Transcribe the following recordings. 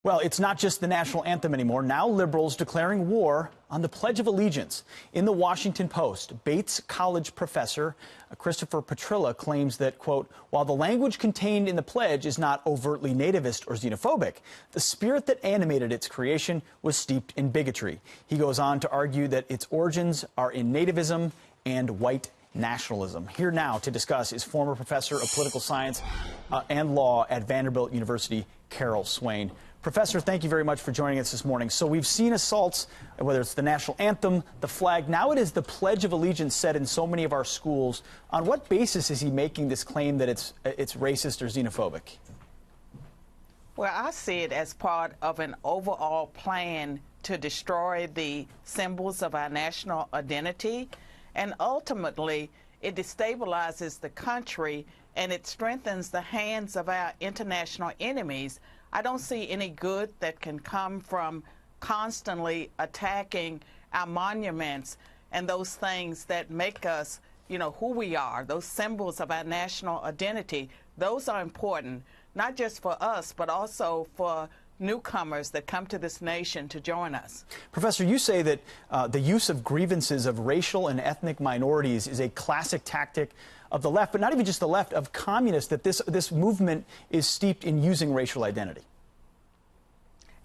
Well, it's not just the national anthem anymore. Now liberals declaring war on the Pledge of Allegiance. In the Washington Post, Bates College professor Christopher Petrilla claims that, quote, while the language contained in the pledge is not overtly nativist or xenophobic, the spirit that animated its creation was steeped in bigotry. He goes on to argue that its origins are in nativism and white nationalism. Here now to discuss is former professor of political science and law at Vanderbilt University, Carol Swain. Professor, thank you very much for joining us this morning. So we've seen assaults, whether it's the national anthem, the flag, now it is the Pledge of Allegiance said in so many of our schools. On what basis is he making this claim that it's racist or xenophobic? Well, I see it as part of an overall plan to destroy the symbols of our national identity, and ultimately it destabilizes the country and it strengthens the hands of our international enemies. I don't see any good that can come from constantly attacking our monuments and those things that make us, who we are, those symbols of our national identity. Those are important, not just for us, but also for newcomers that come to this nation to join us. Professor, you say that the use of grievances of racial and ethnic minorities is a classic tactic of the left, but not even just the left, of communists, that this movement is steeped in using racial identity.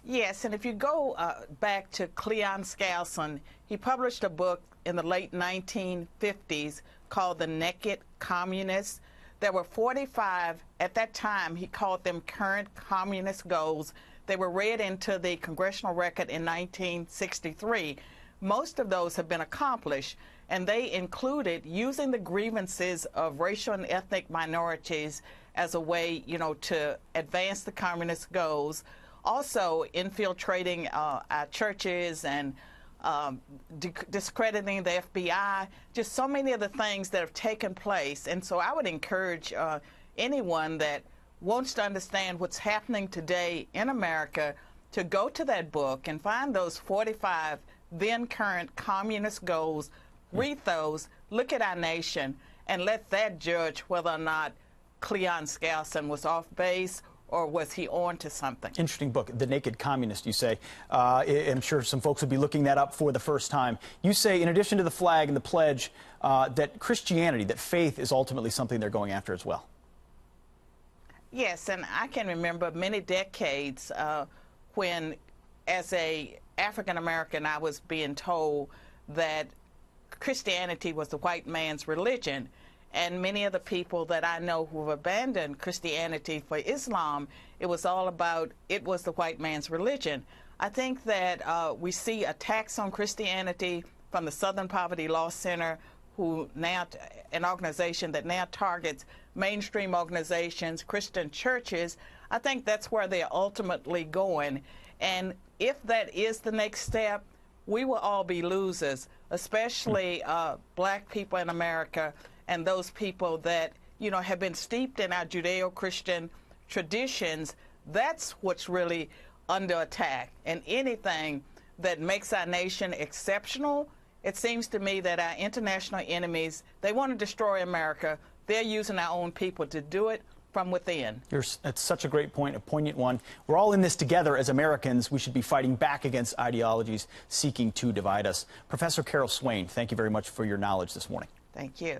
Yes, and if you go back to Cleon Skousen, he published a book in the late 1950s called The Naked Communists. There were 45, at that time, he called them current communist goals. They were read into the congressional record in 1963. Most of those have been accomplished, and they included using the grievances of racial and ethnic minorities as a way, to advance the communist goals. Also infiltrating our churches and discrediting the FBI, just so many of the things that have taken place. And so I would encourage anyone that wants to understand what's happening today in America to go to that book and find those 45 then current communist goals, read those, look at our nation, and let that judge whether or not Cleon Skousen was off base or was he on to something. Interesting book, The Naked Communist, you say. I'm sure some folks will be looking that up for the first time. You say, in addition to the flag and the pledge, that Christianity, that faith is ultimately something they're going after as well. Yes, and I can remember many decades when, as a African American, I was being told that Christianity was the white man's religion. And many of the people that I know who have abandoned Christianity for Islam, it was the white man's religion. I think that we see attacks on Christianity from the Southern Poverty Law Center, who now, an organization that now targets mainstream organizations, Christian churches. I think that's where they're ultimately going. And if that is the next step, we will all be losers, especially black people in America and those people that, have been steeped in our Judeo-Christian traditions. That's what's really under attack. And anything that makes our nation exceptional, it seems to me that our international enemies, they want to destroy America. They're using our own people to do it from within. That's such a great point, a poignant one. We're all in this together as Americans. We should be fighting back against ideologies seeking to divide us. Professor Carol Swain, thank you very much for your knowledge this morning. Thank you.